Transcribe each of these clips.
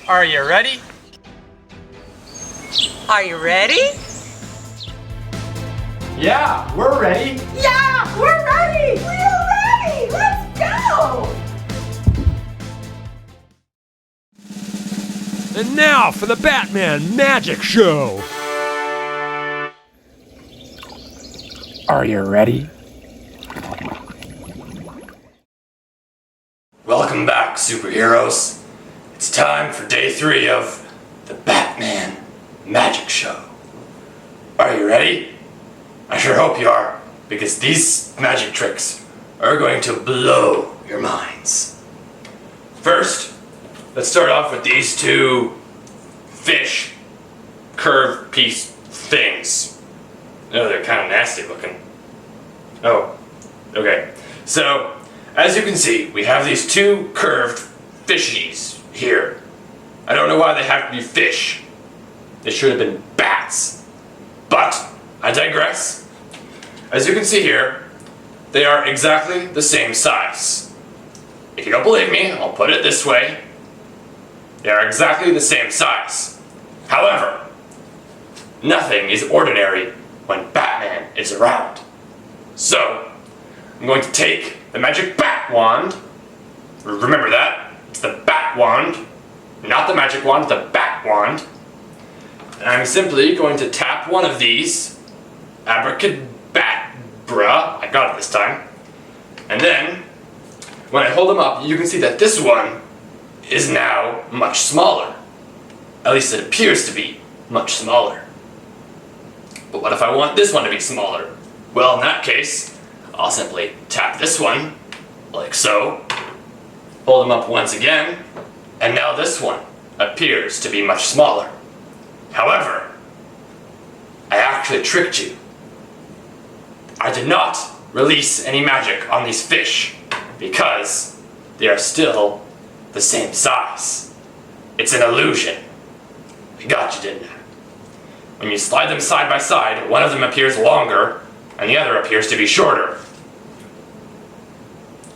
Are you ready? Are you ready? Yeah, we're ready. Yeah, we're ready! We're ready! Let's go! And now for the Batman Magic Show! Are you ready? Welcome back, superheroes. It's time for day 3 of the Batman Magic Show. Are you ready? I sure hope you are, because these magic tricks are going to blow your minds. First, let's start off with these 2 fish curved piece things. Oh, they're kind of nasty looking. Oh, okay. So, as you can see, we have these 2 curved fishies here. I don't know why they have to be fish. They should have been bats. But, I digress. As you can see here, they are exactly the same size. If you don't believe me, I'll put it this way. They are exactly the same size. However, nothing is ordinary when Batman is around. So, I'm going to take the magic bat wand. Remember that. It's the bat wand. Not the magic wand, the bat wand. And I'm simply going to tap one of these. Abracadabra. I got it this time. And then, when I hold them up, you can see that this one is now much smaller. At least it appears to be much smaller. But what if I want this one to be smaller? Well, in that case, I'll simply tap this one, like so, hold them up once again, and now this one appears to be much smaller. However, I actually tricked you. I did not release any magic on these fish, because they are still the same size. It's an illusion. I got you, didn't I? When you slide them side by side, one of them appears longer, and the other appears to be shorter.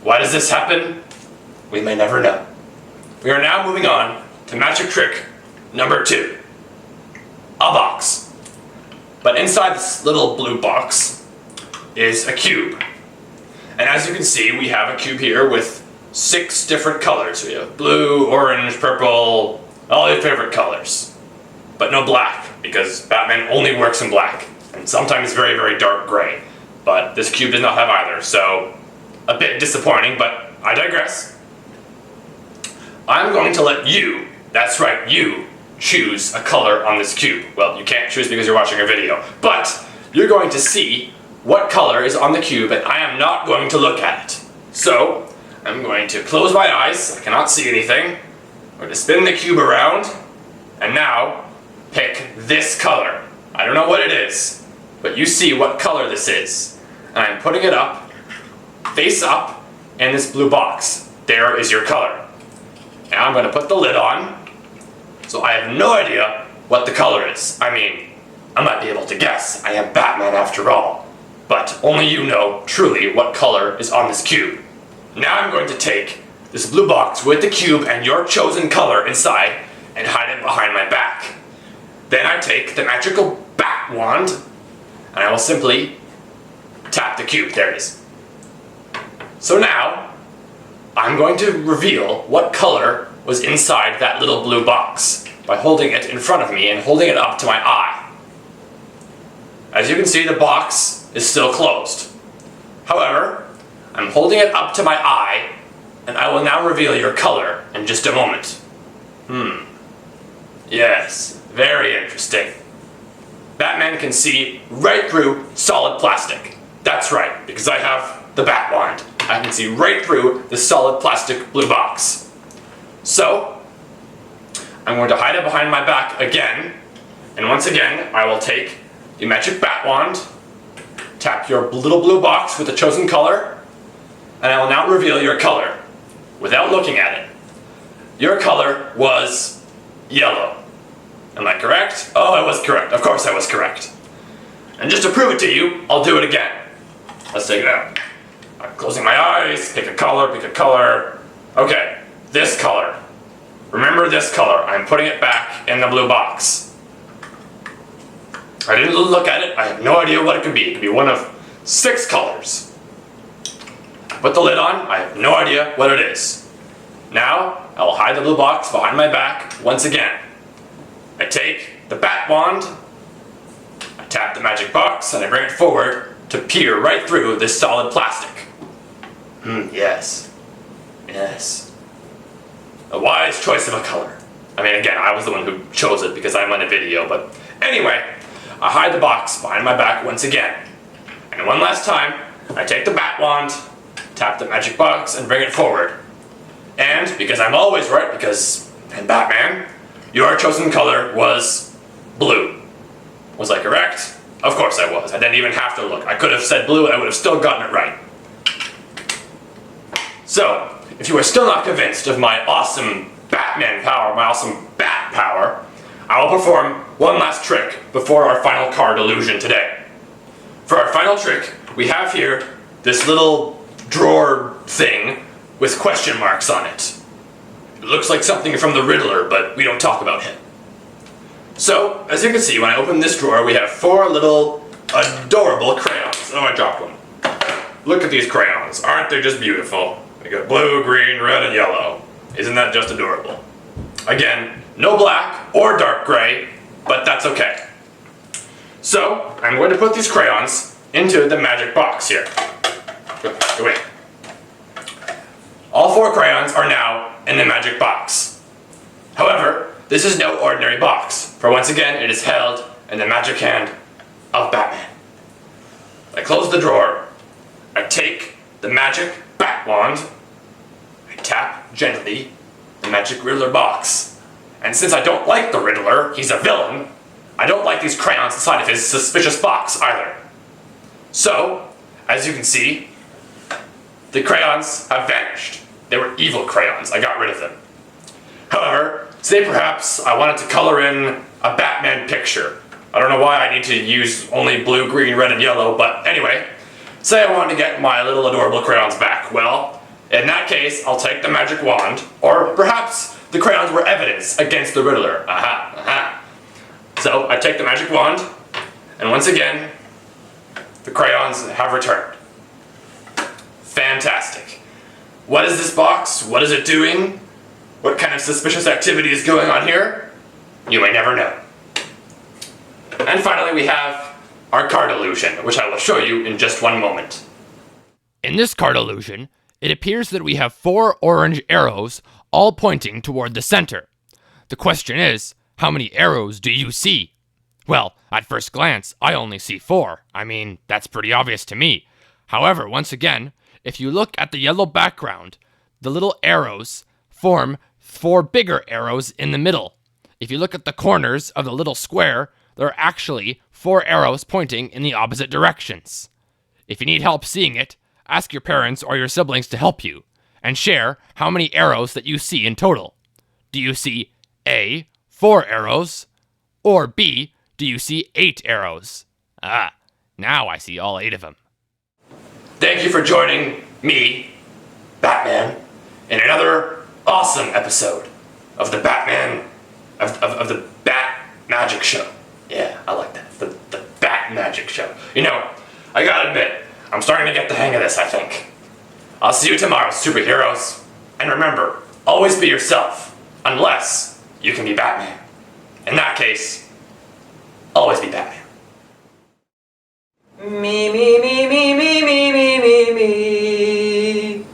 Why does this happen? We may never know. We are now moving on to magic trick number 2. A box. But inside this little blue box is a cube. And as you can see, we have a cube here with 6 different colors. We have blue, orange, purple, all your favorite colors. But no black, because Batman only works in black. And sometimes very, very dark gray. But this cube does not have either, so a bit disappointing, but I digress. I'm going to let you, that's right, you, choose a color on this cube. Well, you can't choose because you're watching a video, but you're going to see what color is on the cube, and I am not going to look at it. So, I'm going to close my eyes, I cannot see anything. I'm going to spin the cube around, and now, pick this color. I don't know what it is, but you see what color this is. And I'm putting it up, face up, in this blue box. There is your color. Now I'm going to put the lid on, so I have no idea what the color is. I mean, I might be able to guess. I am Batman after all. But only you know, truly, what color is on this cube. Now I'm going to take this blue box with the cube and your chosen color inside and hide it behind my back. Then I take the magical bat wand, and I will simply tap the cube. There it is. So now, I'm going to reveal what color was inside that little blue box by holding it in front of me and holding it up to my eye. As you can see, the box is still closed. However, I'm holding it up to my eye, and I will now reveal your color in just a moment. Yes, very interesting. Batman can see right through solid plastic. That's right, because I have the bat wand. I can see right through the solid plastic blue box. So, I'm going to hide it behind my back again, and once again, I will take the magic bat wand, tap your little blue box with the chosen color, and I will now reveal your color, without looking at it. Your color was yellow. Am I correct? Oh, I was correct. Of course I was correct. And just to prove it to you, I'll do it again. Let's take it out. I'm closing my eyes, pick a color, pick a color. Okay, this color. remember this color. I'm putting it back in the blue box. I didn't look at it. I have no idea what it could be. It could be one of 6 colors. Put the lid on. I have no idea what it is. Now, I will hide the blue box behind my back once again. I take the bat wand, I tap the magic box, and I bring it forward to peer right through this solid plastic. Yes. Yes. A wise choice of a color. I mean, again, I was the one who chose it because I'm on a video, but anyway, I hide the box behind my back once again. And one last time, I take the bat wand, tap the magic box, and bring it forward. And, because I'm always right, because I'm Batman, your chosen color was blue. Was I correct? Of course I was. I didn't even have to look. I could have said blue and I would have still gotten it right. So, if you are still not convinced of my awesome Batman power, my awesome bat power, I will perform one last trick before our final card illusion today. For our final trick, we have here this little drawer thing with question marks on it. It looks like something from the Riddler, but we don't talk about him. So, as you can see, when I open this drawer, we have 4 little adorable crayons. Oh, I dropped one. Look at these crayons. Aren't they just beautiful? We got blue, green, red, and yellow. Isn't that just adorable? Again, no black or dark gray, but that's okay. So, I'm going to put these crayons into the magic box here. Go away. All 4 crayons are now in the magic box. However, this is no ordinary box, for once again, it is held in the magic hand of Batman. I close the drawer, I take the magic bat wand, I tap gently the magic Riddler box. And since I don't like the Riddler, he's a villain, I don't like these crayons inside of his suspicious box either. So, as you can see, the crayons have vanished. They were evil crayons. I got rid of them. However, today perhaps I wanted to color in a Batman picture. I don't know why I need to use only blue, green, red, and yellow, but anyway, say I wanted to get my little adorable crayons back. Well, in that case, I'll take the magic wand, or perhaps the crayons were evidence against the Riddler. Aha, aha. So I take the magic wand, and once again, the crayons have returned. Fantastic. What is this box? What is it doing? What kind of suspicious activity is going on here? You may never know. And finally we have our card illusion, which I will show you in just one moment. In this card illusion, it appears that we have 4 orange arrows all pointing toward the center. The question is, how many arrows do you see? Well, at first glance, I only see 4. I mean, that's pretty obvious to me. However, once again, if you look at the yellow background, the little arrows form 4 bigger arrows in the middle. If you look at the corners of the little square, there are actually 4 arrows pointing in the opposite directions. If you need help seeing it, ask your parents or your siblings to help you, and share how many arrows that you see in total. Do you see A, 4 arrows, or B, do you see 8 arrows? Ah, now I see all 8 of them. Thank you for joining me, Batman, in another awesome episode of the Batman, of the Bat Magic Show. Yeah, I like that. The Bat Magic Show. You know, I gotta admit, I'm starting to get the hang of this, I think. I'll see you tomorrow, superheroes. And remember, always be yourself, unless you can be Batman. In that case, always be Batman. Me, me, me, me, me, me, me, me, me.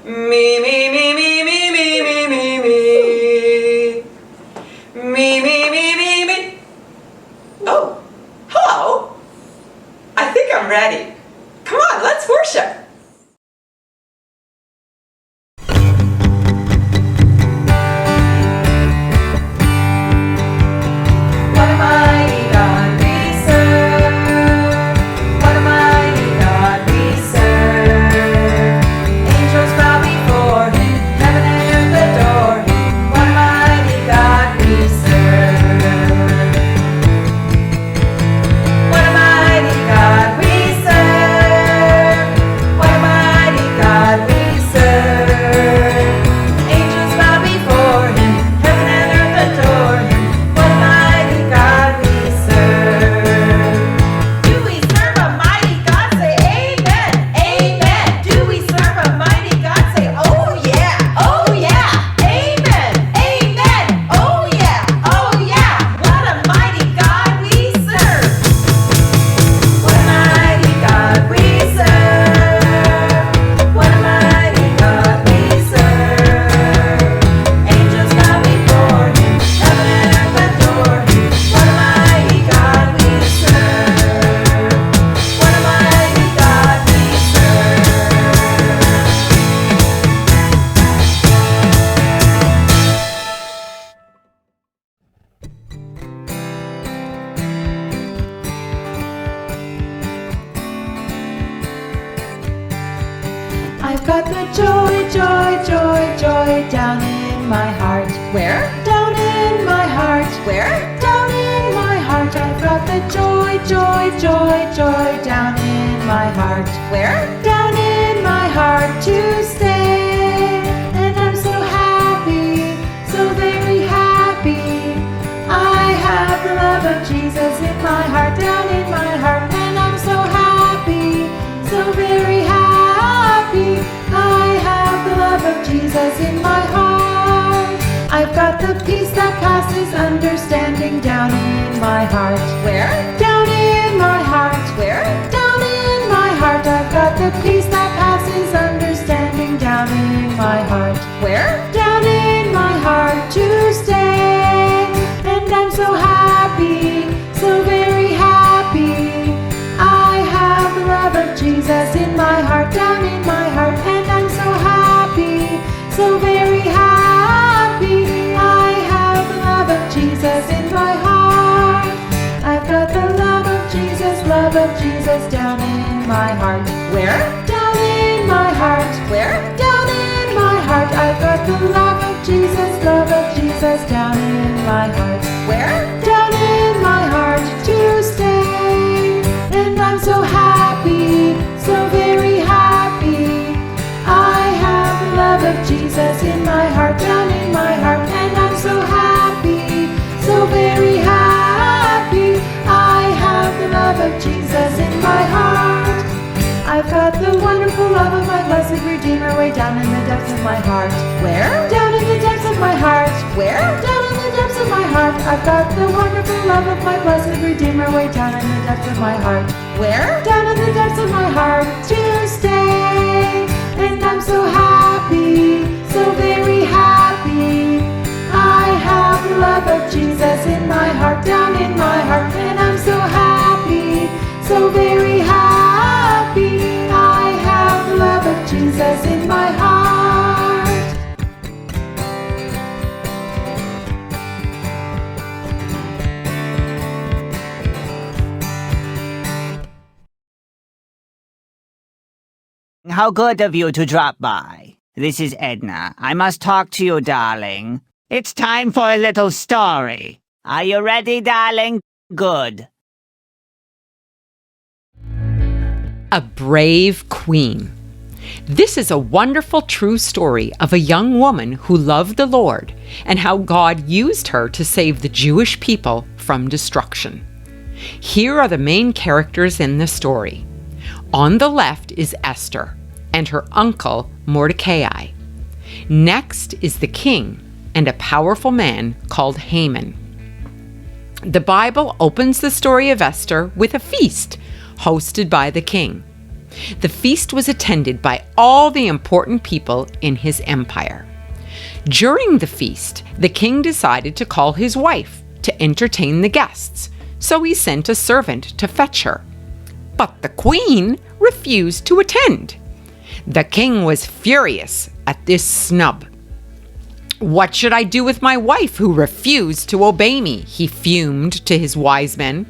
Me, me, me, me, me, me, me, me, me. Me, me, me, me, me. Oh, hello. I think I'm ready. Come on, let's worship. What a mighty God we serve. What a mighty God we I've got the joy, joy, joy, joy down in my heart. Where? Down in my heart. Where? Down in my heart. I've got the joy, joy, joy, joy down in my heart. Where? Down in my heart to stay. And I'm so happy, so very happy. I have the love of Jesus in my heart, down in my heart. And I'm so happy, so very happy. I have the love of Jesus in my heart. I've got the peace that passes understanding down in my heart. Where? Down in my heart. Where? Down in my heart. I've got the peace that passes understanding down in my heart. Where? Down in my heart to stay. And I'm so happy, so very happy. I have the love of Jesus in my heart, down in my heart. And I'm so happy, so very happy. I have the love of Jesus in my heart. I've got the love of Jesus down in my heart. Where? Down in my heart. Where? Down in my heart. I've got the love of Jesus down in my heart. Where? Down in my heart to stay. And I'm so happy, so very happy. I have the love of Jesus in my heart, down in my heart. And I'm so happy, so very happy. I have the love of Jesus in my heart. I've got the wonderful love of my blessed Redeemer way down in the depths of my heart. Where? Down in the depths of my heart. Where? Down in the depths of my heart. I've got the wonderful love of my blessed Redeemer way down in the depths of my heart. Where? Down in the depths of my heart to stay. And I'm so happy, so very happy. I have the love of Jesus in my heart, down in my heart. And I'm so happy, so very happy. I have the love of Jesus in my heart. How good of you to drop by. This is Edna. I must talk to you, darling. It's time for a little story. Are you ready, darling? Good. A brave queen. This is a wonderful true story of a young woman who loved the Lord and how God used her to save the Jewish people from destruction. Here are the main characters in the story. On the left is Esther and her uncle Mordecai. Next is the king and a powerful man called Haman. The Bible opens the story of Esther with a feast hosted by the king. The feast was attended by all the important people in his empire. During the feast, the king decided to call his wife to entertain the guests, so he sent a servant to fetch her. But the queen refused to attend. The king was furious at this snub. "What should I do with my wife who refused to obey me?" he fumed to his wise men.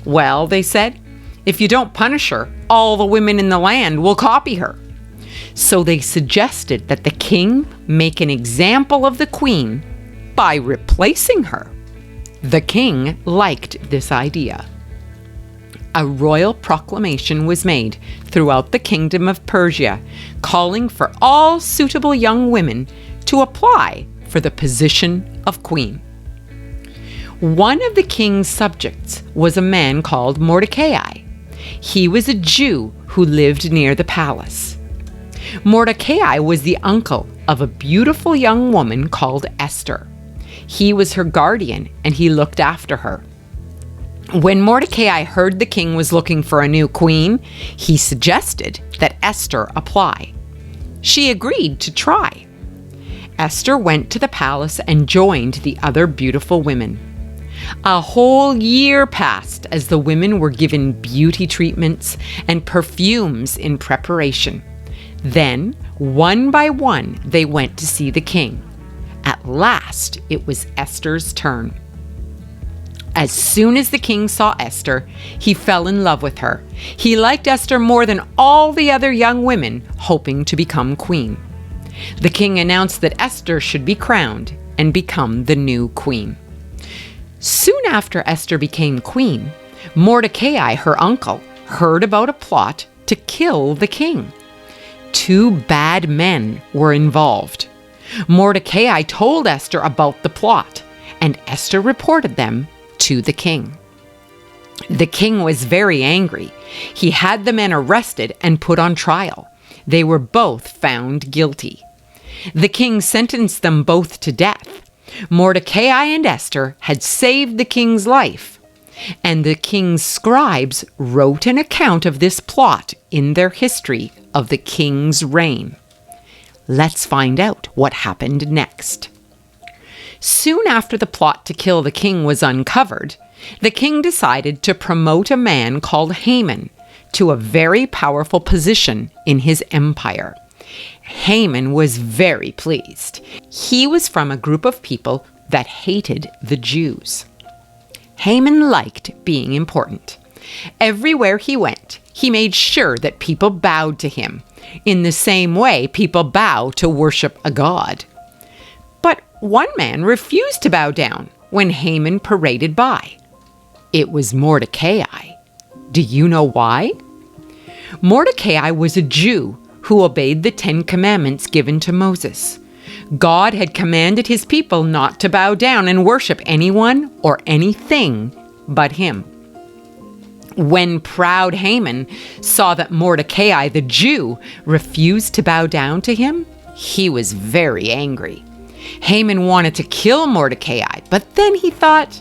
"Well," they said, "if you don't punish her, all the women in the land will copy her." So they suggested that the king make an example of the queen by replacing her. The king liked this idea. A royal proclamation was made throughout the kingdom of Persia, calling for all suitable young women to apply for the position of queen. One of the king's subjects was a man called Mordecai. He was a Jew who lived near the palace. Mordecai was the uncle of a beautiful young woman called Esther. He was her guardian and he looked after her. When Mordecai heard the king was looking for a new queen, he suggested that Esther apply. She agreed to try. Esther went to the palace and joined the other beautiful women. A whole year passed as the women were given beauty treatments and perfumes in preparation. Then, one by one, they went to see the king. At last, it was Esther's turn. As soon as the king saw Esther, he fell in love with her. He liked Esther more than all the other young women hoping to become queen. The king announced that Esther should be crowned and become the new queen. Soon after Esther became queen, Mordecai, her uncle, heard about a plot to kill the king. 2 bad men were involved. Mordecai told Esther about the plot, and Esther reported them to the king. The king was very angry. He had the men arrested and put on trial. They were both found guilty. The king sentenced them both to death. Mordecai and Esther had saved the king's life, and the king's scribes wrote an account of this plot in their history of the king's reign. Let's find out what happened next. Soon after the plot to kill the king was uncovered, the king decided to promote a man called Haman to a very powerful position in his empire. Haman was very pleased. He was from a group of people that hated the Jews. Haman liked being important. Everywhere he went, he made sure that people bowed to him, in the same way people bow to worship a god. But one man refused to bow down when Haman paraded by. It was Mordecai. Do you know why? Mordecai was a Jew who obeyed the 10 commandments given to Moses. God had commanded his people not to bow down and worship anyone or anything but him. When proud Haman saw that Mordecai, the Jew, refused to bow down to him, he was very angry. Haman wanted to kill Mordecai, but then he thought,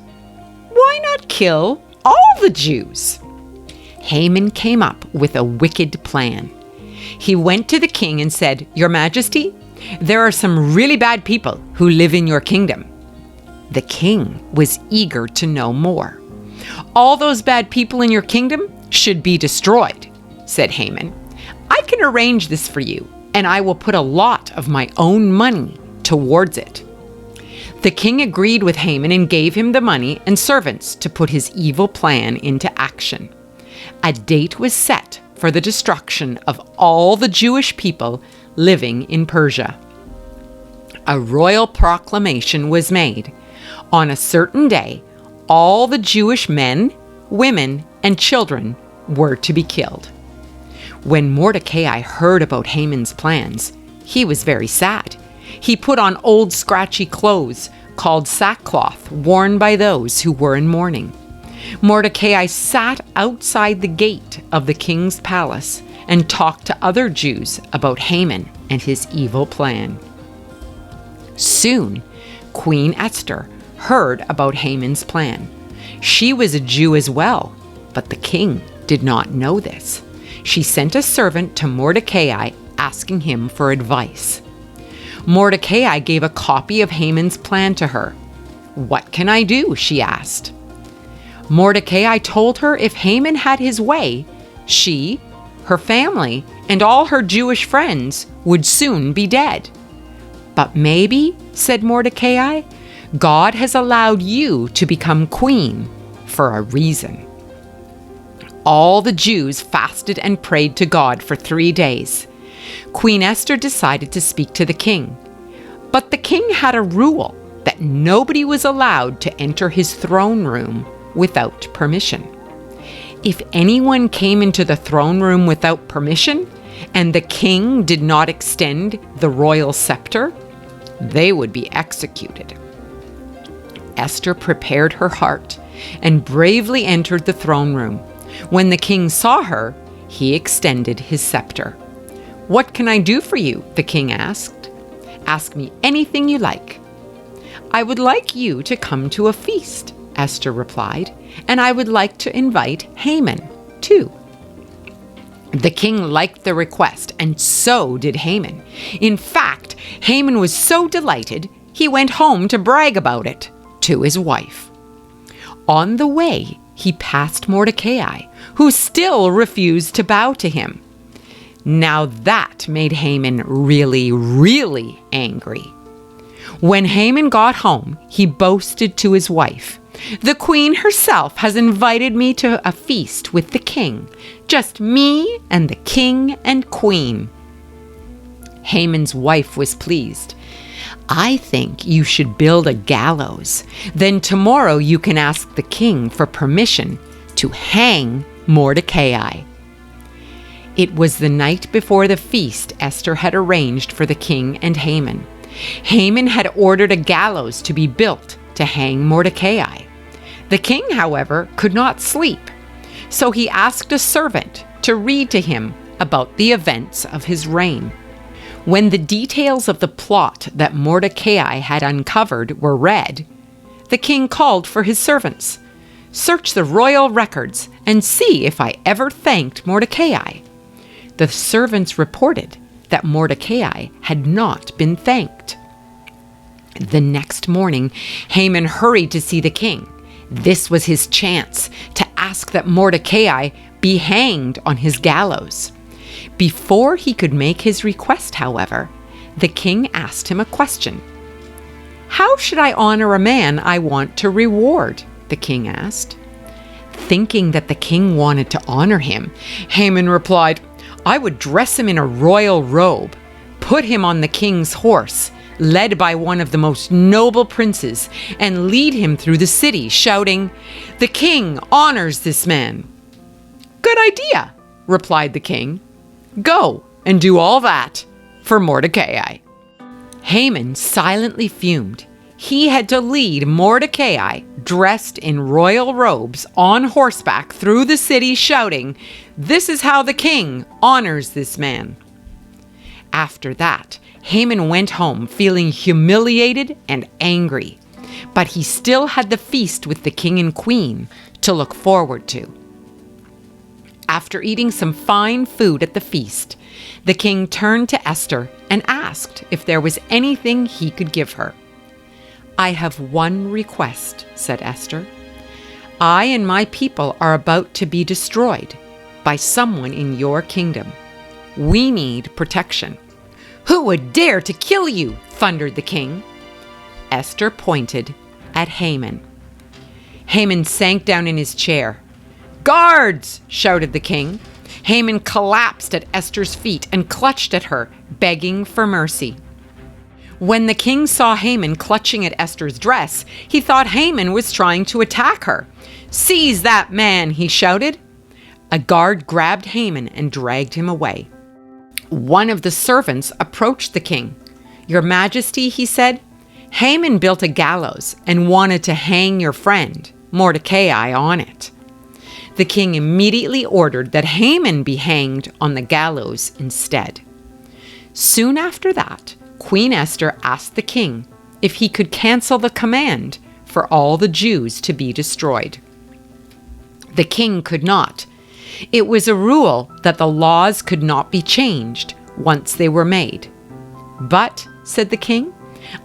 why not kill all the Jews? Haman came up with a wicked plan. He went to the king and said, Your Majesty, there are some really bad people who live in your kingdom. The king was eager to know more. All those bad people in your kingdom should be destroyed, said Haman. I can arrange this for you, and I will put a lot of my own money towards it. The king agreed with Haman and gave him the money and servants to put his evil plan into action. A date was set for the destruction of all the Jewish people living in Persia. A royal proclamation was made. On a certain day, all the Jewish men, women, and children were to be killed. When Mordecai heard about Haman's plans, he was very sad. He put on old scratchy clothes called sackcloth, worn by those who were in mourning. Mordecai sat outside the gate of the king's palace and talked to other Jews about Haman and his evil plan. Soon, Queen Esther heard about Haman's plan. She was a Jew as well, but the king did not know this. She sent a servant to Mordecai asking him for advice. Mordecai gave a copy of Haman's plan to her. What can I do? She asked. Mordecai told her if Haman had his way, she, her family, and all her Jewish friends would soon be dead. But maybe, said Mordecai, God has allowed you to become queen for a reason. All the Jews fasted and prayed to God for 3 days. Queen Esther decided to speak to the king. But the king had a rule that nobody was allowed to enter his throne room without permission. If anyone came into the throne room without permission, and the king did not extend the royal scepter, they would be executed. Esther prepared her heart and bravely entered the throne room. When the king saw her, he extended his scepter. What can I do for you? The king asked. Ask me anything you like. I would like you to come to a feast, Esther replied, and I would like to invite Haman, too. The king liked the request, and so did Haman. In fact, Haman was so delighted, he went home to brag about it to his wife. On the way, he passed Mordecai, who still refused to bow to him. Now that made Haman really, really angry. When Haman got home, he boasted to his wife. The queen herself has invited me to a feast with the king. Just me and the king and queen." Haman's wife was pleased. "I think you should build a gallows. Then tomorrow you can ask the king for permission to hang Mordecai." It was the night before the feast Esther had arranged for the king and Haman. Haman had ordered a gallows to be built to hang Mordecai. The king, however, could not sleep, so he asked a servant to read to him about the events of his reign. When the details of the plot that Mordecai had uncovered were read, the king called for his servants. "Search the royal records and see if I ever thanked Mordecai." The servants reported that Mordecai had not been thanked. The next morning, Haman hurried to see the king. This was his chance to ask that Mordecai be hanged on his gallows. Before he could make his request, however, the king asked him a question. "How should I honor a man I want to reward?" the king asked. Thinking that the king wanted to honor him, Haman replied, "I would dress him in a royal robe, put him on the king's horse, led by one of the most noble princes, and lead him through the city, shouting, 'The king honors this man.'" "Good idea," replied the king. "Go and do all that for Mordecai." Haman silently fumed. He had to lead Mordecai, dressed in royal robes, on horseback through the city, shouting, "This is how the king honors this man." After that, Haman went home feeling humiliated and angry, but he still had the feast with the king and queen to look forward to. After eating some fine food at the feast, the king turned to Esther and asked if there was anything he could give her. "I have one request," said Esther. "I and my people are about to be destroyed by someone in your kingdom. We need protection." "Who would dare to kill you?" thundered the king. Esther pointed at Haman. Haman sank down in his chair. "Guards!" shouted the king. Haman collapsed at Esther's feet and clutched at her, begging for mercy. When the king saw Haman clutching at Esther's dress, he thought Haman was trying to attack her. "Seize that man!" he shouted. A guard grabbed Haman and dragged him away. One of the servants approached the king. "Your Majesty," he said, "Haman built a gallows and wanted to hang your friend, Mordecai, on it." The king immediately ordered that Haman be hanged on the gallows instead. Soon after that, Queen Esther asked the king if he could cancel the command for all the Jews to be destroyed. The king could not. It was a rule that the laws could not be changed once they were made. "But," said the king,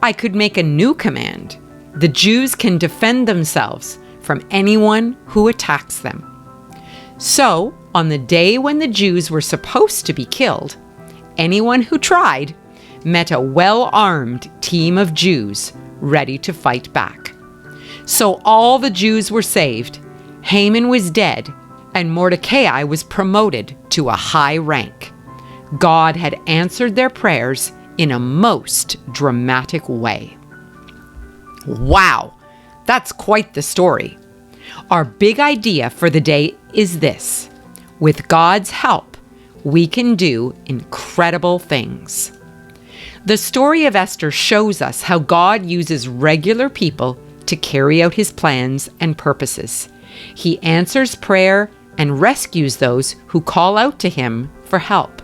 "I could make a new command. The Jews can defend themselves from anyone who attacks them." So, on the day when the Jews were supposed to be killed, anyone who tried met a well-armed team of Jews ready to fight back. So all the Jews were saved, Haman was dead, and Mordecai was promoted to a high rank. God had answered their prayers in a most dramatic way. Wow, that's quite the story. Our big idea for the day is this: with God's help, we can do incredible things. The story of Esther shows us how God uses regular people to carry out his plans and purposes. He answers prayer and rescues those who call out to him for help.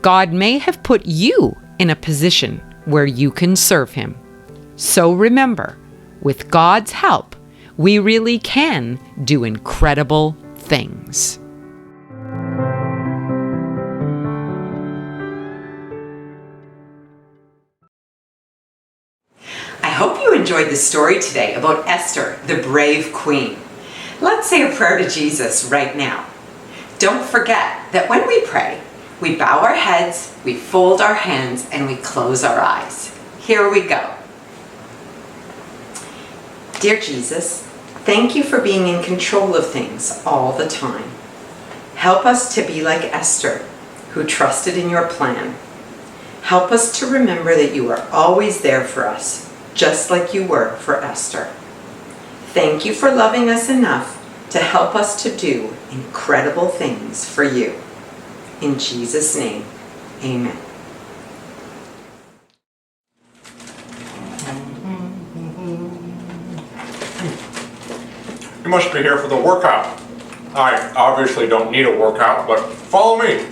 God may have put you in a position where you can serve him. So remember, with God's help, we really can do incredible things. I hope you enjoyed the story today about Esther, the brave queen. Let's say a prayer to Jesus right now. Don't forget that when we pray, we bow our heads, we fold our hands, and we close our eyes. Here we go. Dear Jesus, Thank you for being in control of things all the time. Help us to be like Esther, who trusted in your plan. Help us to remember that you are always there for us, just like you were for Esther. Thank you for loving us enough to help us to do incredible things for you. In Jesus' name, amen. You must be here for the workout. I obviously don't need a workout, but follow me.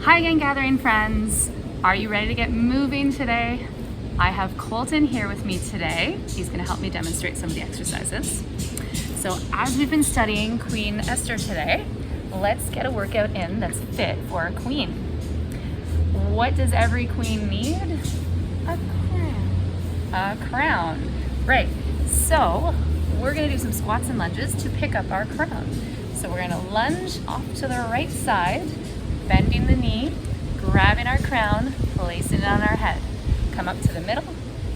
Hi again, Gathering friends. Are you ready to get moving today? I have Colton here with me today. He's going to help me demonstrate some of the exercises. So as we've been studying Queen Esther today, let's get a workout in that's fit for a queen. What does every queen need? A crown. A crown. Right. So we're going to do some squats and lunges to pick up our crown. So we're going to lunge off to the right side, bending the knee, grabbing our crown, placing it on our head. Come up to the middle,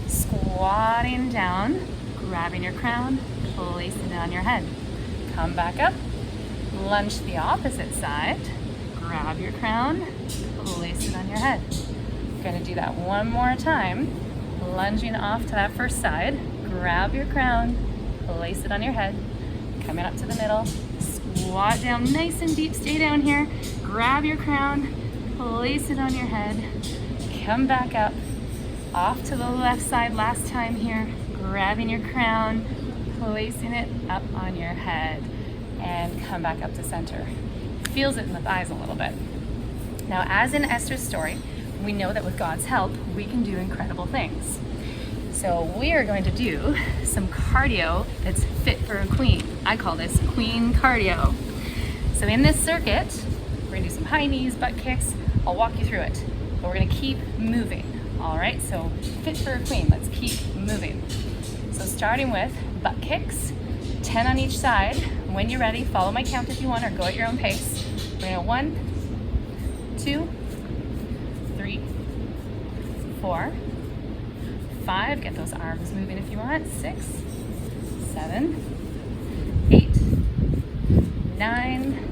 squatting down, grabbing your crown, placing it on your head. Come back up, lunge to the opposite side, grab your crown, place it on your head. We're going to do that one more time. Lunging off to that first side, grab your crown, place it on your head. Coming up to the middle, squat down nice and deep, stay down here. Grab your crown, place it on your head. Come back up, off to the left side last time here. Grabbing your crown, placing it up on your head, and come back up to center. Feels it in the thighs a little bit. Now, as in Esther's story, we know that with God's help, we can do incredible things. So we are going to do some cardio that's fit for a queen. I call this queen cardio. So in this circuit, we're gonna do some high knees, butt kicks. I'll walk you through it, but we're gonna keep moving. All right, so fit for a queen, let's keep moving. So starting with butt kicks, 10 on each side. When you're ready, follow my count if you want, or go at your own pace. We're gonna 1, 2, 3, 4, 5, get those arms moving if you want, 6, 7, 8, 9,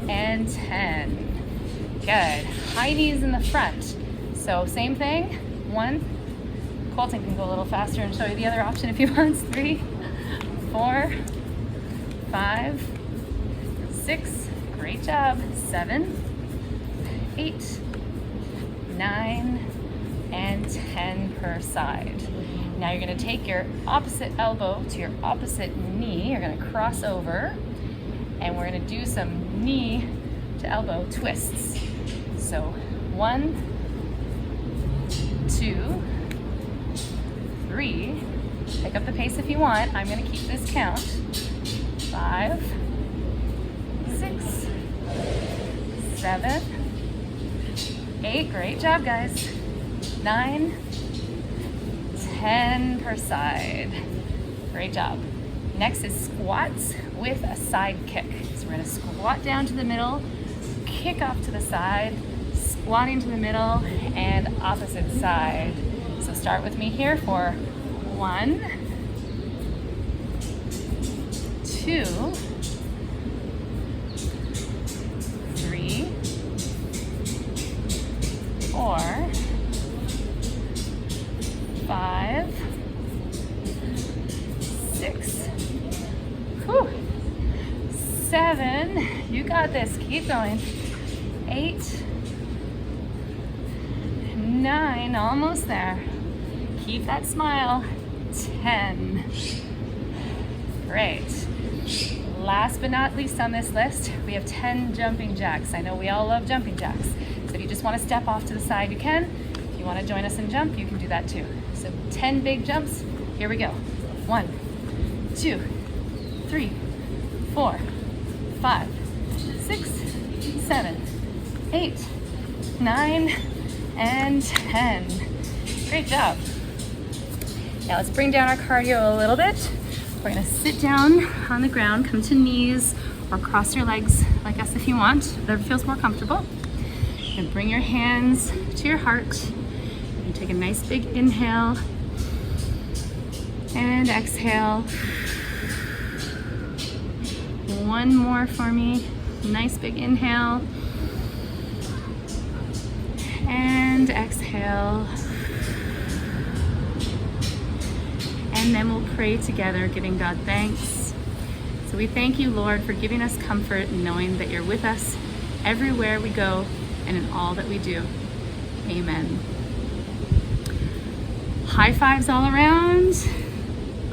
and 10. Good. High knees in the front. So same thing. 1. Colton can go a little faster and show you the other option if he wants. 3, 4, 5, 6. Great job. 7, 8, 9, and 10 per side. Now you're going to take your opposite elbow to your opposite knee. You're going to cross over, and we're going to do some knee to elbow twists. So 1, 2, 3. Pick up the pace if you want. I'm going to keep this count. 5, 6, 7, 8. Great job, guys. 9, 10 per side. Great job. Next is squats with a side kick. So we're going to squat down to the middle, kick off to the side, squatting to the middle, and opposite side. So start with me here for 1, 2, 3, 4, 5, 6, 7. You got this. Keep going. 8, 9. Almost there. Keep that smile. 10. Great. Last but not least on this list, we have 10 jumping jacks. I know we all love jumping jacks. So if you just want to step off to the side, you can. If you want to join us and jump, you can do that too. So 10 big jumps. Here we go. 1, 2, 3, 4, 5, 6, 7, 8, 9, and 10. Great job. Now let's bring down our cardio a little bit. We're gonna sit down on the ground, come to knees, or cross your legs like us if you want, whatever feels more comfortable. And bring your hands to your heart. you take a nice big inhale and exhale. One more for me. Nice big inhale and exhale. And then we'll pray together, giving God thanks. So we thank you, Lord, for giving us comfort and knowing that you're with us everywhere we go and in all that we do. Amen. High fives all around.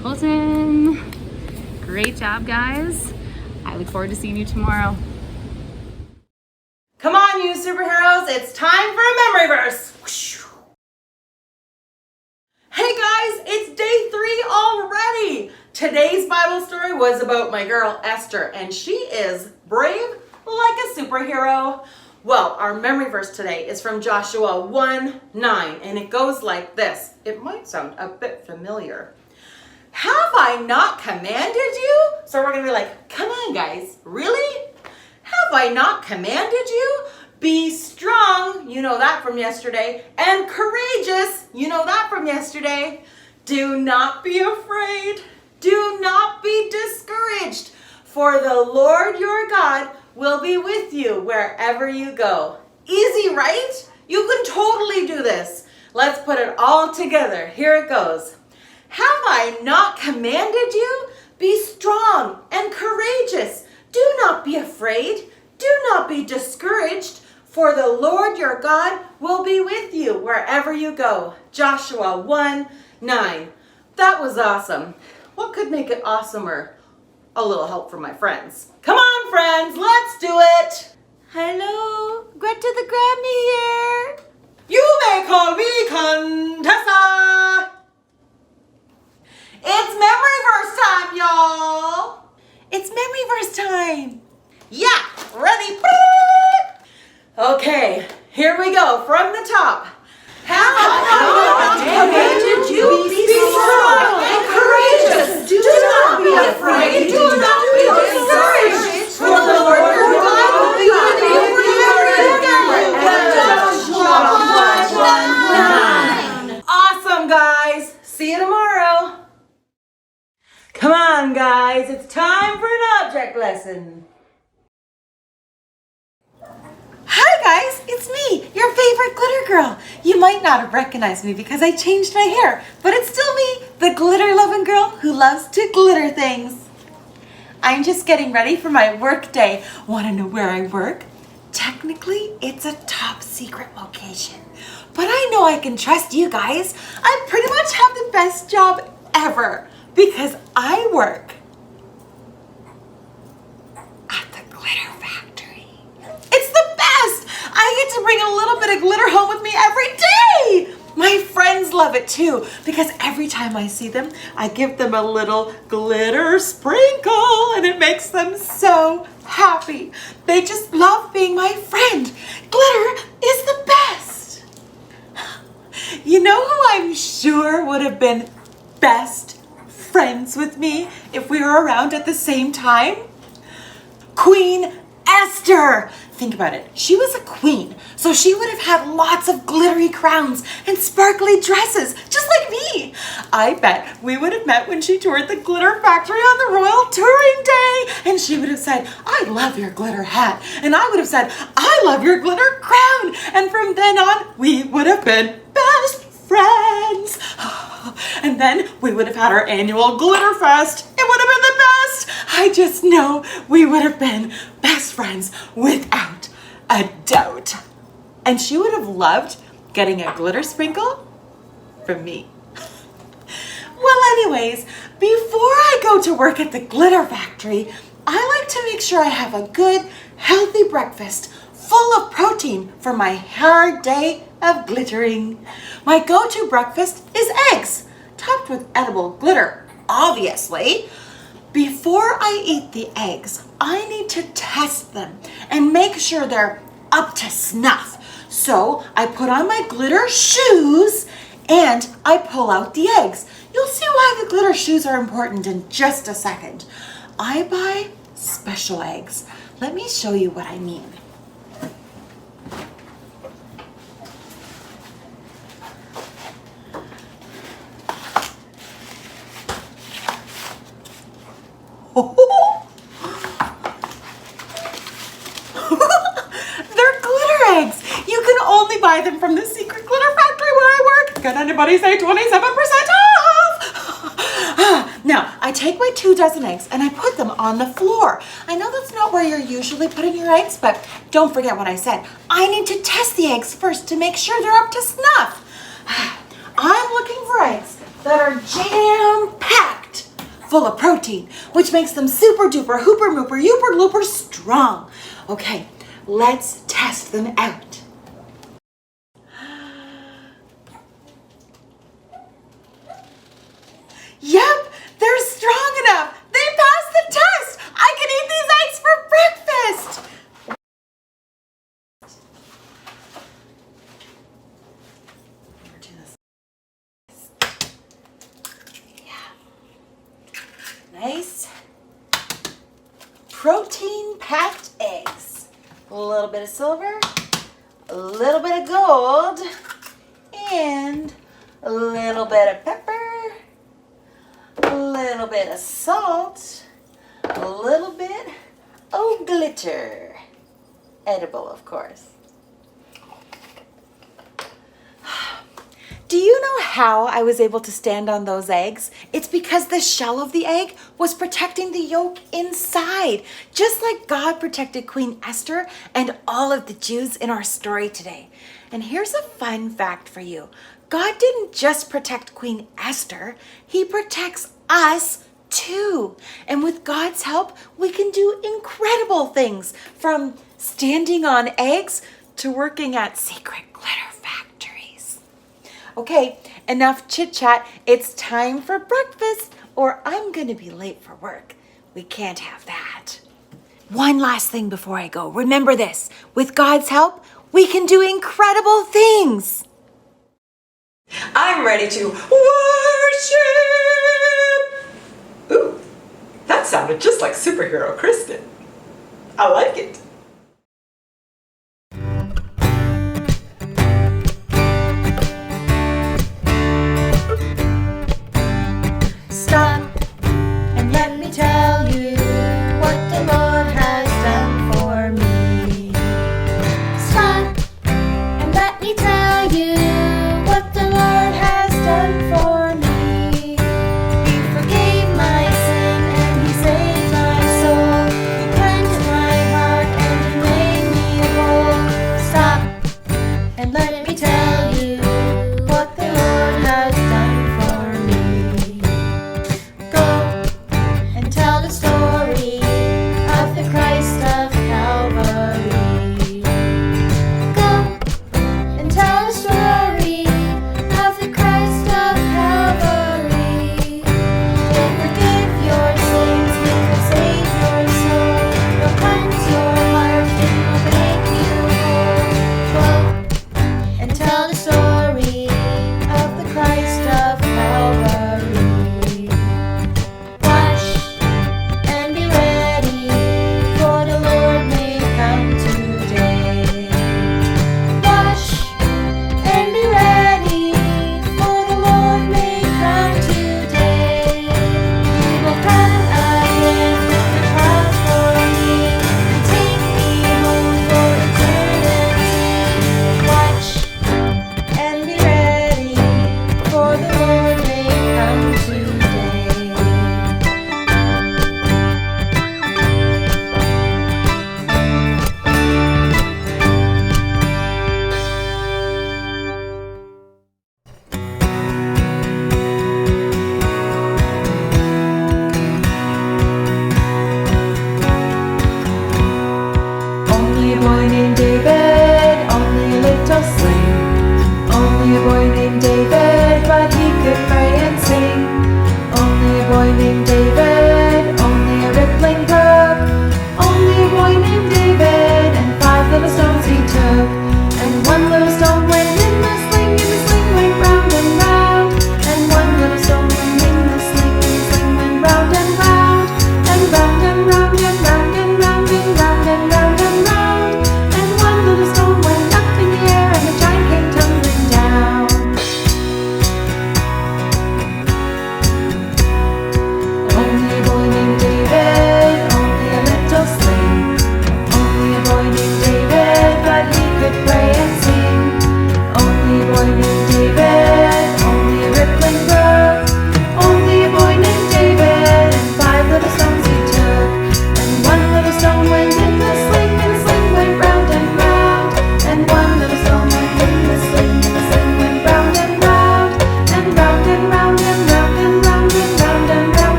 Colton, great job, guys. I look forward to seeing you tomorrow. Come on, you superheroes, it's time for a memory verse. Hey guys, it's day 3 already. Today's Bible story was about my girl Esther, and she is brave like a superhero. Well, our memory verse today is from Joshua 1:9, and it goes like this. It might sound a bit familiar. Have I not commanded you? So we're gonna be like, come on guys, really? Have I not commanded you? Be strong, you know that from yesterday, and courageous, you know that from yesterday. Do not be afraid. Do not be discouraged, for the Lord your God will be with you wherever you go. Easy, right? You can totally do this. Let's put it all together. Here it goes. Have I not commanded you? Be strong and courageous. Do not be afraid. Do not be discouraged, for the Lord your God will be with you wherever you go. Joshua 1:9. That was awesome. What could make it awesomer? A little help from my friends. Come on, friends, let's do it. Hello, Greta the Grammy here. You may call me Contessa. It's memory verse time, y'all. It's memory verse time. Yeah, ready? Okay, here we go from the top. Have I commanded you? Be strong and courageous. Do not be afraid. Do not be discouraged. For the Lord your God will be with you wherever you go. Joshua 1:9. Awesome, guys. See you tomorrow. Come on, guys. It's time for an object lesson. Hi guys, it's me, your favorite glitter girl. You might not have recognized me because I changed my hair, but it's still me, the glitter loving girl who loves to glitter things. I'm just getting ready for my work day. Want to know where I work? Technically, it's a top secret location, but I know I can trust you guys. I pretty much have the best job ever because I work at the glitter factory. It's the best! I get to bring a little bit of glitter home with me every day! My friends love it too, because every time I see them, I give them a little glitter sprinkle, and it makes them so happy. They just love being my friend. Glitter is the best! You know who I'm sure would have been best friends with me if we were around at the same time? Queen Esther! Think about it. She was a queen, so she would have had lots of glittery crowns and sparkly dresses, just like me. I bet we would have met when she toured the glitter factory on the royal touring day, and she would have said, I love your glitter hat, and I would have said, I love your glitter crown, and from then on, we would have been best friends. And then we would have had our annual glitter fest. It would have been the best. I just know we would have been best friends without a doubt. And she would have loved getting a glitter sprinkle from me. Well, anyways, before I go to work at the glitter factory, I like to make sure I have a good, healthy breakfast full of protein for my hard day of glittering. My go-to breakfast is eggs, topped with edible glitter, obviously. Before I eat the eggs, I need to test them and make sure they're up to snuff. So I put on my glitter shoes and I pull out the eggs. You'll see why the glitter shoes are important in just a second. I buy special eggs. Let me show you what I mean. buy them from the secret glitter factory where I work. Can anybody say 27% off? Now, I take my 2 dozen eggs and I put them on the floor. I know that's not where you're usually putting your eggs, but don't forget what I said. I need to test the eggs first to make sure they're up to snuff. I'm looking for eggs that are jam-packed full of protein, which makes them super duper, hooper mooper, youper looper strong. Okay, let's test them out. Yep, they're strong enough. They passed the test. I can eat these eggs for breakfast. Nice protein-packed eggs. A little bit of silver, a little bit of gold, and a little bit of pepper, a little bit of salt, a little bit of glitter. Edible, of course. Do you know how I was able to stand on those eggs? It's because the shell of the egg was protecting the yolk inside, just like God protected Queen Esther and all of the Jews in our story today. And here's a fun fact for you. God didn't just protect Queen Esther, He protects us too. And with God's help, we can do incredible things, from standing on eggs to working at secret glitter factories. Okay, enough chit chat. It's time for breakfast, or I'm gonna be late for work. We can't have that. One last thing before I go. Remember this, with God's help, we can do incredible things. I'm ready to worship. Ooh, that sounded just like superhero Kristen. I like it. Stop and let me tell you what the Lord has done for me. Stop and let me tell you what the Lord has done for me. He forgave my sin and He saved my soul. He cleansed my heart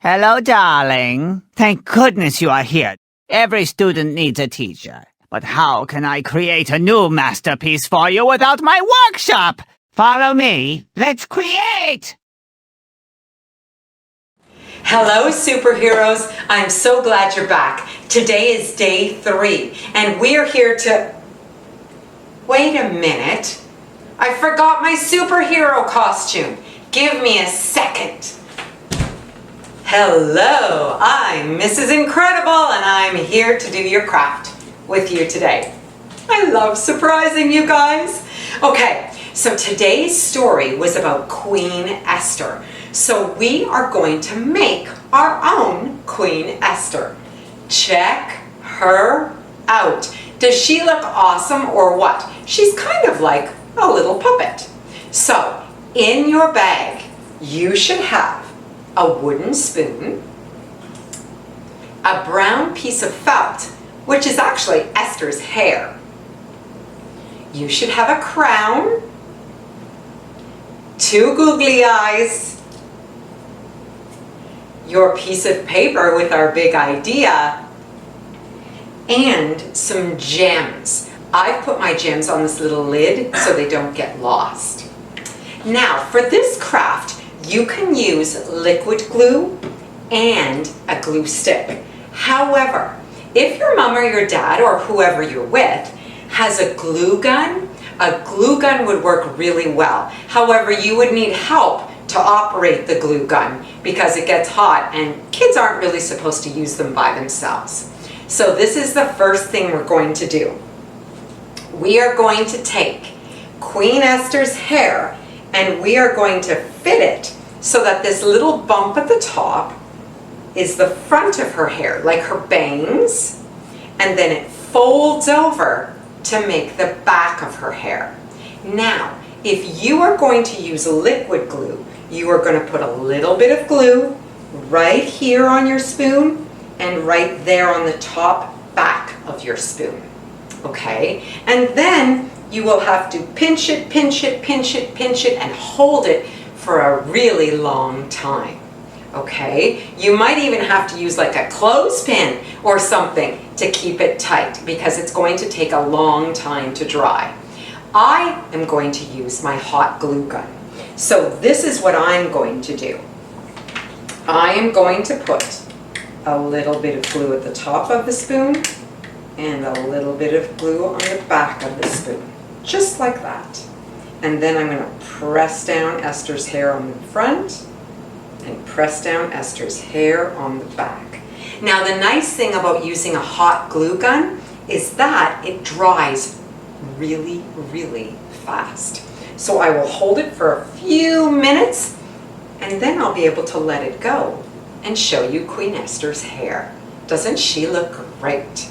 Hello, darling. Thank goodness you are here. Every student needs a teacher. But how can I create a new masterpiece for you without my workshop? Follow me. Let's create! Hello, superheroes. I'm so glad you're back. Today is day 3, and we are here to... Wait a minute. I forgot my superhero costume. Give me a second. Hello, I'm Mrs. Incredible, and I'm here to do your craft with you today. I love surprising you guys. Okay, so today's story was about Queen Esther. So we are going to make our own Queen Esther. Check her out. Does she look awesome or what? She's kind of like a little puppet. So in your bag, you should have a wooden spoon, a brown piece of felt, which is actually Esther's hair. You should have a crown, 2 googly eyes, your piece of paper with our big idea, and some gems. I've put my gems on this little lid so they don't get lost. Now, for this craft, you can use liquid glue and a glue stick. However, if your mom or your dad or whoever you're with has a glue gun would work really well. However, you would need help to operate the glue gun because it gets hot and kids aren't really supposed to use them by themselves. So this is the first thing we're going to do. We are going to take Queen Esther's hair and we are going to fit it so that this little bump at the top is the front of her hair, like her bangs, and then it folds over to make the back of her hair. Now, if you are going to use liquid glue, you are going to put a little bit of glue right here on your spoon and right there on the top back of your spoon. Okay? And then you will have to pinch it, pinch it, pinch it, pinch it, and hold it for a really long time. Okay? You might even have to use like a clothespin or something to keep it tight because it's going to take a long time to dry. I am going to use my hot glue gun. So this is what I'm going to do. I am going to put a little bit of glue at the top of the spoon and a little bit of glue on the back of the spoon, just like that. And then I'm going to press down Esther's hair on the front and press down Esther's hair on the back. Now the nice thing about using a hot glue gun is that it dries really, really fast. So I will hold it for a few minutes and then I'll be able to let it go and show you Queen Esther's hair. Doesn't she look great?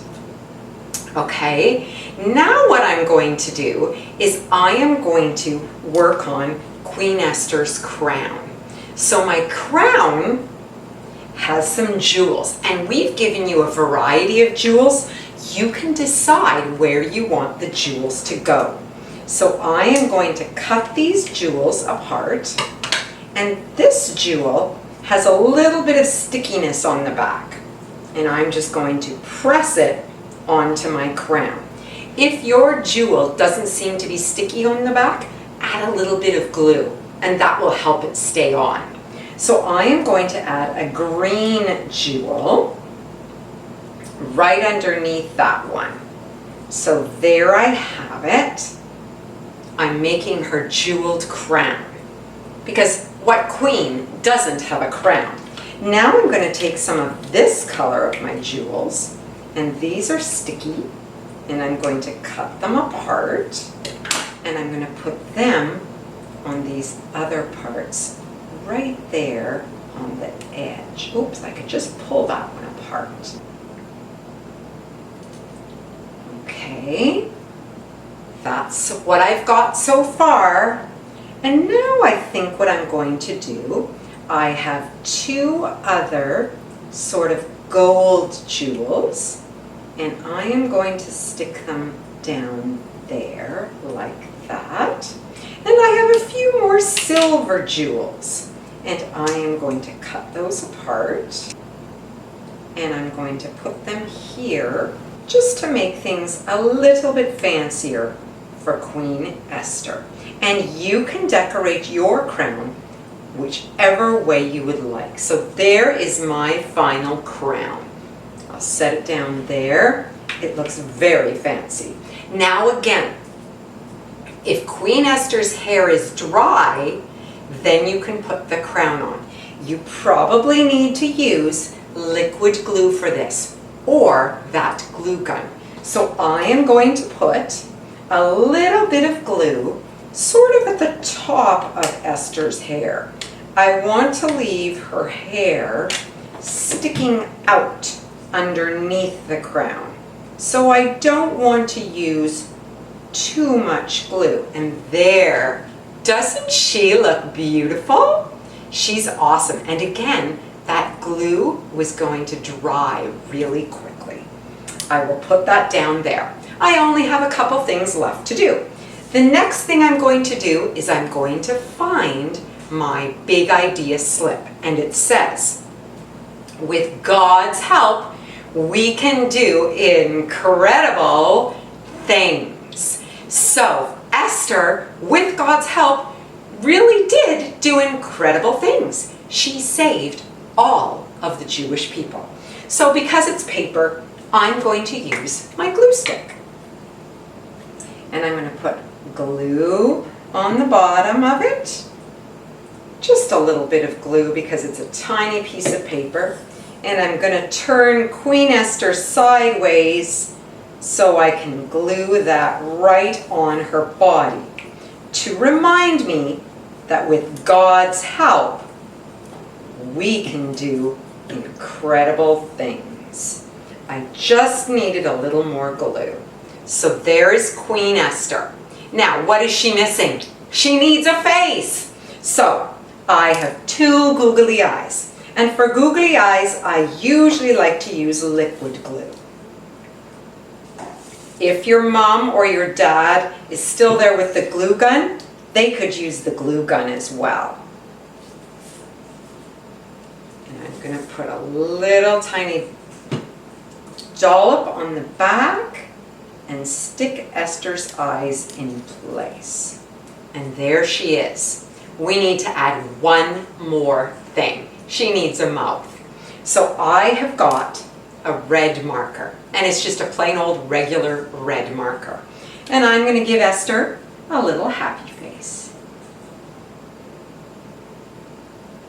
Okay, now what I'm going to do is I am going to work on Queen Esther's crown. So my crown has some jewels and we've given you a variety of jewels. You can decide where you want the jewels to go. So I am going to cut these jewels apart, and this jewel has a little bit of stickiness on the back, and I'm just going to press it onto my crown. If your jewel doesn't seem to be sticky on the back, add a little bit of glue and that will help it stay on. So I am going to add a green jewel right underneath that one. So there I have it. I'm making her jeweled crown because what queen doesn't have a crown? Now I'm going to take some of this color of my jewels, and these are sticky, and I'm going to cut them apart and I'm going to put them on these other parts right there on the edge. Oops, I could just pull that one apart. Okay, that's what I've got so far. And now I think what I'm going to do, I have 2 other sort of gold jewels, and I am going to stick them down there like that. And I have a few more silver jewels, And I am going to cut those apart. And I'm going to put them here just to make things a little bit fancier for Queen Esther. And you can decorate your crown whichever way you would like. So there is my final crown. I'll set it down there. It looks very fancy. Now again, if Queen Esther's hair is dry, then you can put the crown on. You probably need to use liquid glue for this, or that glue gun. So I am going to put a little bit of glue sort of at the top of Esther's hair. I want to leave her hair sticking out underneath the crown. So I don't want to use too much glue. And there, doesn't she look beautiful? She's awesome. And again, that glue was going to dry really quickly. I will put that down there. I only have a couple things left to do. The next thing I'm going to do is I'm going to find my big idea slip. And it says, with God's help, we can do incredible things. So Esther, with God's help, really did do incredible things. She saved all of the Jewish people. So because it's paper, I'm going to use my glue stick. And I'm going to put glue on the bottom of it. Just a little bit of glue because it's a tiny piece of paper. And I'm going to turn Queen Esther sideways so I can glue that right on her body to remind me that with God's help, we can do incredible things. I just needed a little more glue. So there is Queen Esther. Now, what is she missing? She needs a face. So I have two googly eyes. And for googly eyes, I usually like to use liquid glue. If your mom or your dad is still there with the glue gun, they could use the glue gun as well. And I'm going to put a little tiny dollop on the back and stick Esther's eyes in place. And there she is. We need to add one more thing. She needs a mouth. So I have got a red marker, and it's just a plain old regular red marker. And I'm going to give Esther a little happy face.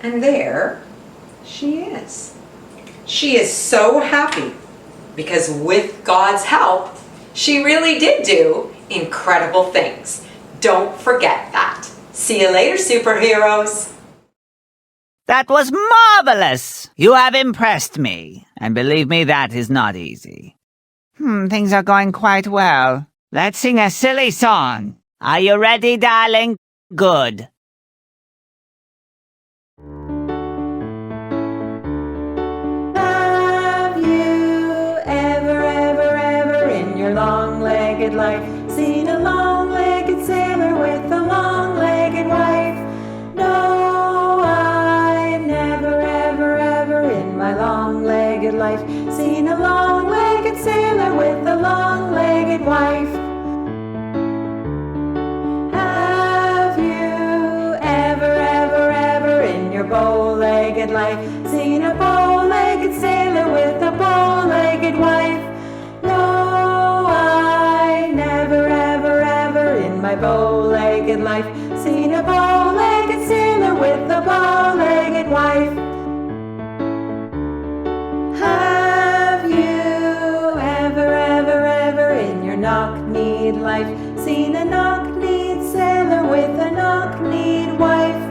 And there she is. She is so happy because with God's help, she really did do incredible things. Don't forget that. See you later, superheroes. That was marvelous! You have impressed me, and believe me, that is not easy. Things are going quite well. Let's sing a silly song. Are you ready, darling? Good. Have you ever in your long-legged life seen a long-legged sailor with a long-legged wife? No, I've never ever in my long-legged life seen a long-legged sailor with a long-legged wife. Have you ever in your bow-legged life seen a bow-legged sailor with a bow-legged wife? No, I never ever in my bow-legged life seen a bow-legged sailor with a bow-legged wife. Have you ever in your knock-kneed life seen a knock-kneed sailor with a knock-kneed wife?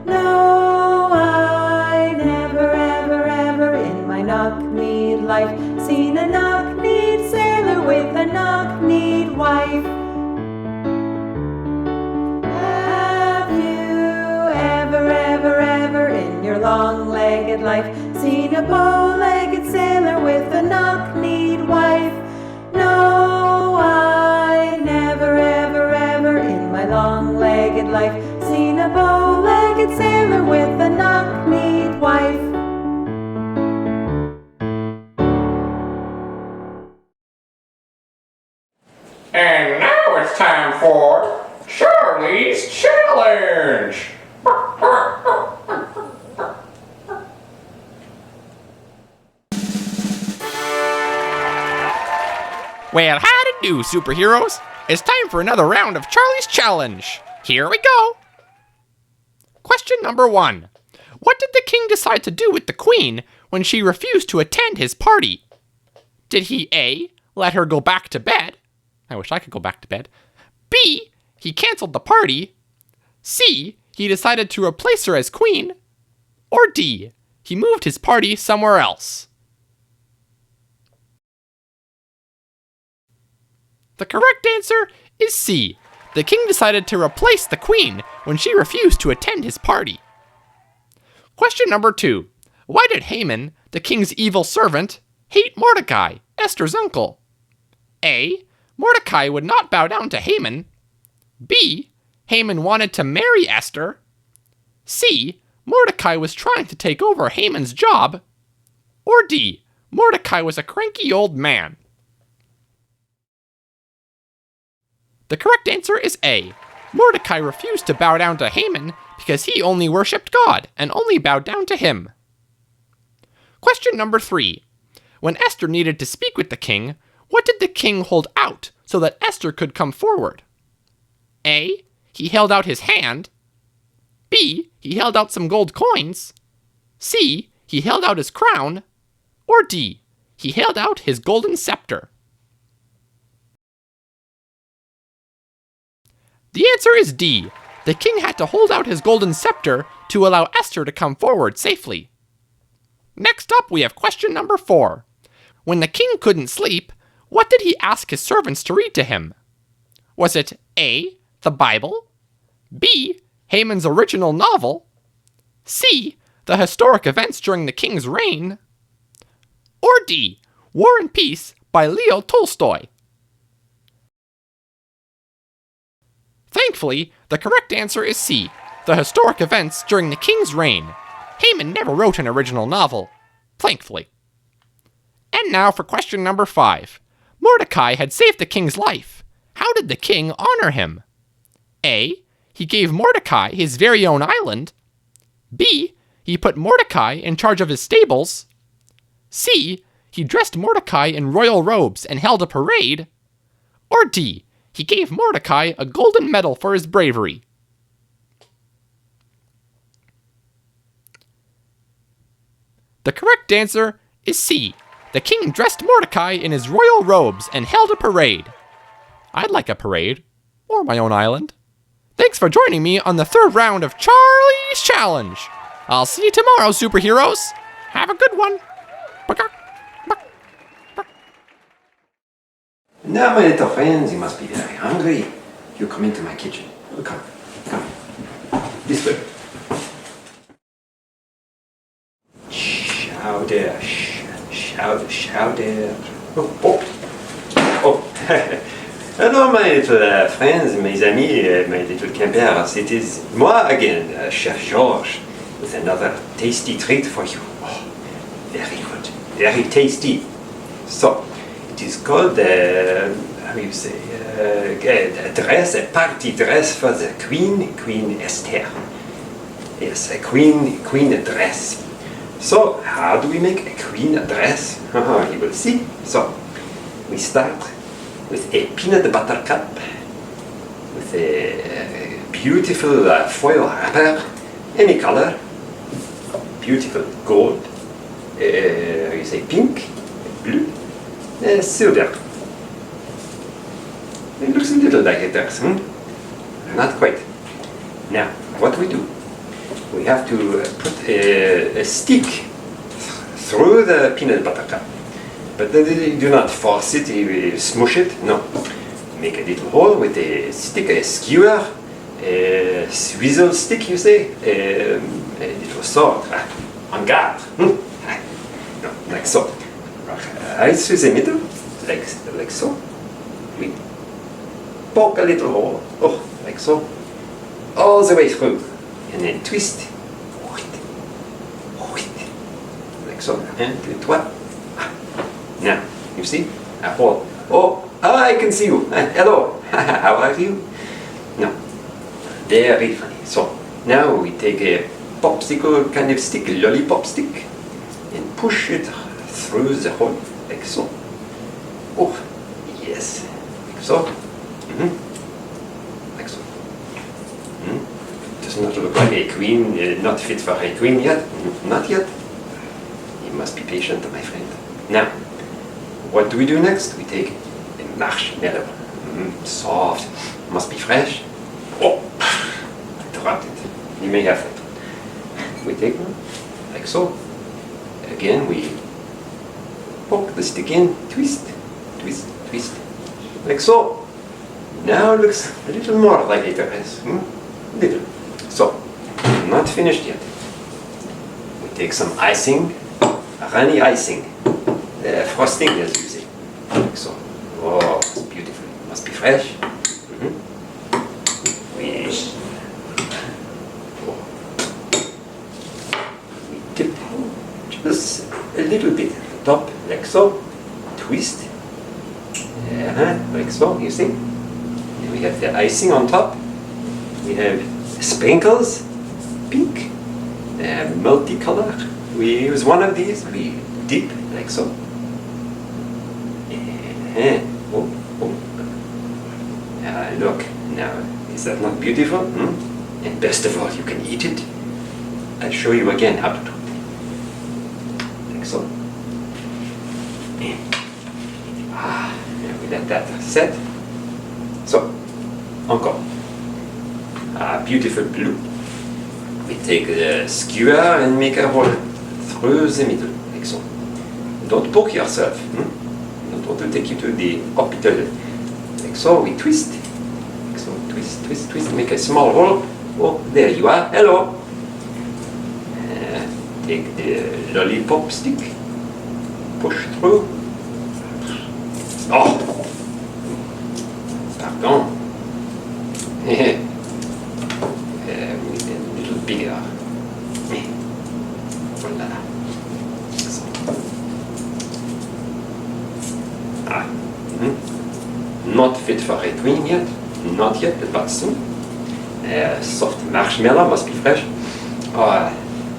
No, I never ever in my knock-kneed life seen a knock-kneed sailor with a knock-kneed wife. Have you ever in your long-legged life seen a bow-legged sailor with a knock-kneed wife? No, I never ever in my long-legged life seen a bow-legged sailor with a knock-kneed time for Charlie's Challenge! Well, how to do, superheroes? It's time for another round of Charlie's Challenge. Here we go. Question number 1. What did the king decide to do with the queen when she refused to attend his party? Did he A, let her go back to bed? I wish I could go back to bed. B, he canceled the party. C, he decided to replace her as queen. Or D, he moved his party somewhere else. The correct answer is C. The king decided to replace the queen when she refused to attend his party. Question number 2. Why did Haman, the king's evil servant, hate Mordecai, Esther's uncle? A. Mordecai would not bow down to Haman. B. Haman wanted to marry Esther. C. Mordecai was trying to take over Haman's job. Or D. Mordecai was a cranky old man. The correct answer is A. Mordecai refused to bow down to Haman because he only worshipped God and only bowed down to him. Question number 3. When Esther needed to speak with the king, what did the king hold out so that Esther could come forward? A. He held out his hand. B. He held out some gold coins. C. He held out his crown. Or D. He held out his golden scepter. The answer is D. The king had to hold out his golden scepter to allow Esther to come forward safely. Next up, we have question number 4. When the king couldn't sleep, what did he ask his servants to read to him? Was it A. the Bible? B. Haman's original novel? C. the historic events during the king's reign? Or D. War and Peace by Leo Tolstoy? Thankfully, the correct answer is C. The historic events during the king's reign. Haman never wrote an original novel. Thankfully. And now for question number 5. Mordecai had saved the king's life. How did the king honor him? A. He gave Mordecai his very own island. B. He put Mordecai in charge of his stables. C. He dressed Mordecai in royal robes and held a parade. Or D. He gave Mordecai a golden medal for his bravery. The correct answer is C. The king dressed Mordecai in his royal robes and held a parade. I'd like a parade, or my own island. Thanks for joining me on the 3rd round of Charlie's Challenge. I'll see you tomorrow, superheroes. Have a good one. Now, my little friends, you must be very hungry. You come into my kitchen. Come. This way. Chowder. Oh. Alors, my little friends, mes amis, my little campers, it is moi again, Chef Georges, with another tasty treat for you. Oh, very good, very tasty. So, it is called, how do you say, a dress, a party dress for the Queen Esther. Yes, a queen dress. So, how do we make a queen dress? You will see. So, we start with a peanut butter cup, with a beautiful foil wrapper, any color, beautiful gold, you say pink, blue, silver. It looks a little like a dress, Not quite. Now, what we do? We have to put a stick through the peanut butter cup. But do not force it, you smush it, no. Make a little hole with a stick, a skewer, a swizzle stick, you say, a little sword, en garde. No, like so. Right through the middle, like so. We poke a little hole, like so, all the way through, and then twist, like so, and toi. Now, you see, a hole. Oh, I can see you. Hello, how are you? No. Very funny. So, now we take a popsicle kind of stick, a lollipop stick, and push it through the hole, like so. Oh, yes, like so. Like so. Does not look like a queen, not fit for a queen yet. Not yet. You must be patient, my friend. Now, what do we do next? We take a marshmallow. Soft. Must be fresh. Oh, I dropped it. You may have it. We take one, like so. Again, we poke the stick in, twist, twist, twist, like so. Now it looks a little more like a terrace. Little. So, not finished yet. We take some icing, runny icing, frosting as you say, like so. Oh, it's beautiful. Must be fresh. We dip just a little bit at the top, like so. Twist. Like so, you see? And we have the icing on top. We have sprinkles, pink, multicolor. We use one of these, we dip like so. Look, now, is that not beautiful? And best of all, you can eat it. I'll show you again how to do it. Like so. Now we let that set. So, encore. Beautiful blue. We take the skewer and make a hole through the middle, like so. Don't poke yourself. Don't want to take you to the hospital. Like so, we twist. Like so, twist, twist, twist, make a small hole. Oh, there you are. Hello. Take the lollipop stick. Push through. Oh! Pardon. We need a little bigger. Voilà. Not fit for a queen yet. Not yet, but soon. Soft marshmallow must be fresh. Oh,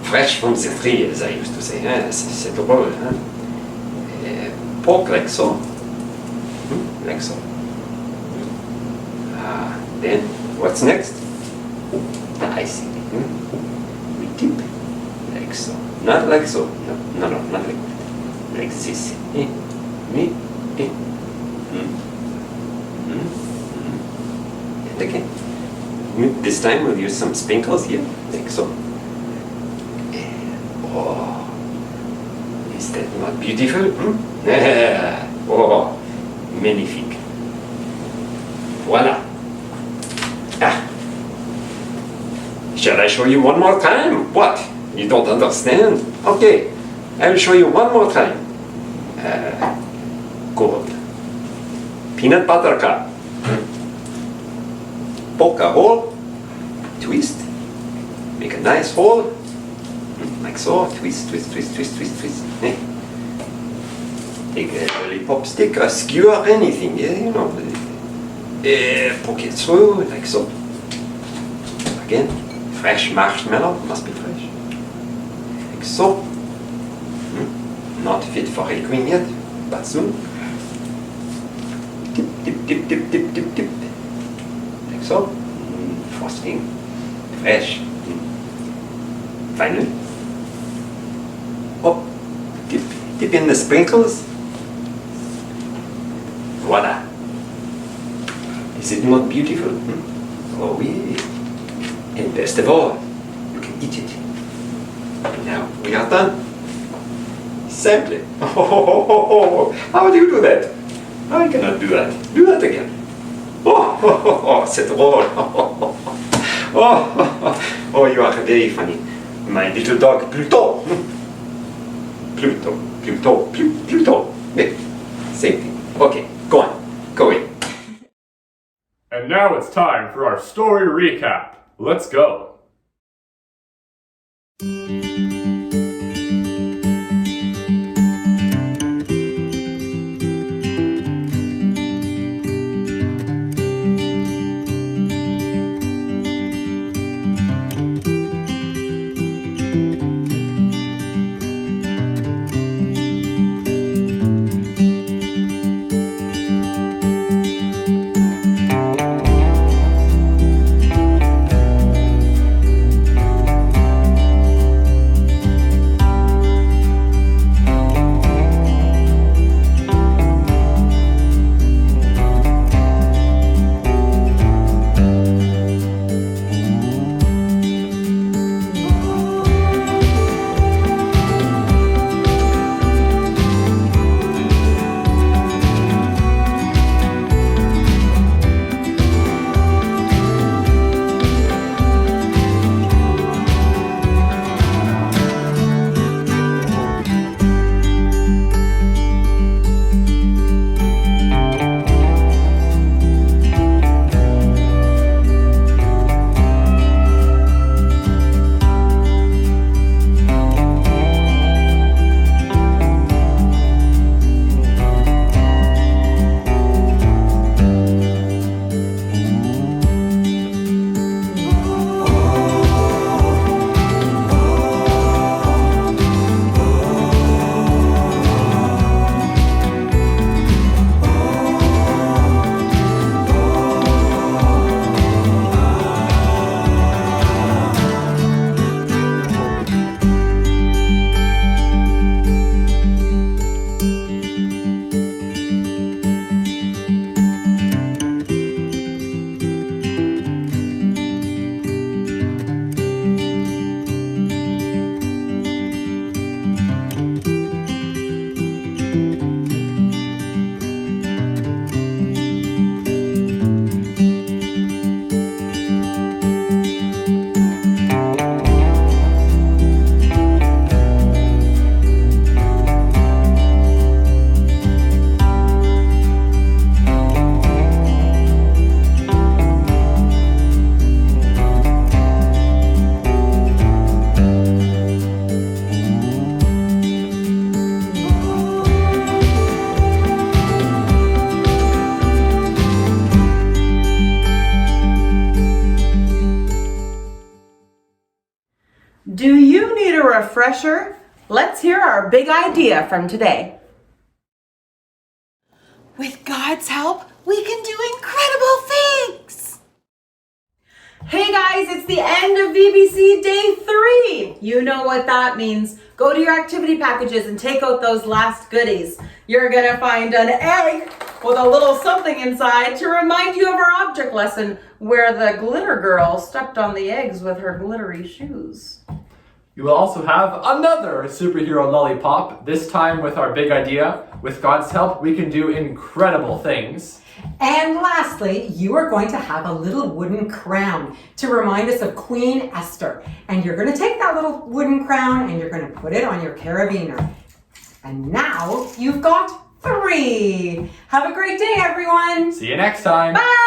fresh from the tree, as I used to say. C'est drôle. Poke like so. Like so. Then, what's next? The icing. We dip like so. Not like so. No, not like that. Like this. And again. This time we'll use some sprinkles here, like so. Oh, is that not beautiful? Oh, magnifique. Voilà. Shall I show you one more time? What? You don't understand? Okay, I will show you one more time. Gold. Peanut butter cup. Poke a hole, twist, make a nice hole, like so, twist, twist, twist, twist, twist, twist. Take a lollipop stick, a skewer, anything, you know. Poke it through, like so. Again, fresh marshmallow, must be fresh. Like so. Not fit for a queen yet, but soon. Dip, dip, dip, dip, dip, dip, dip. Like so. Frosting. Fresh. Finally. Oh, dip in the sprinkles. Voila. Is it not beautiful? Oh, oui. And best of all, you can eat it. Now, we are done. Simply. Oh, how do you do that? I cannot do that. Do that again. Oh, c'est drôle. Oh, you are very funny. My little dog, Pluto. Pluto. Yeah, same thing. Okay, go on. Go in. And now it's time for our story recap. Let's go. refresher, let's hear our big idea from today. With God's help, we can do incredible things. Hey guys, it's the end of VBC Day 3. You know what that means. Go to your activity packages and take out those last goodies. You're gonna find an egg with a little something inside to remind you of our object lesson where the glitter girl stepped on the eggs with her glittery shoes. You will also have another superhero lollipop, this time with our big idea. With God's help, we can do incredible things. And lastly, you are going to have a little wooden crown to remind us of Queen Esther. And you're going to take that little wooden crown and you're going to put it on your carabiner. And now you've got 3. Have a great day, everyone. See you next time. Bye.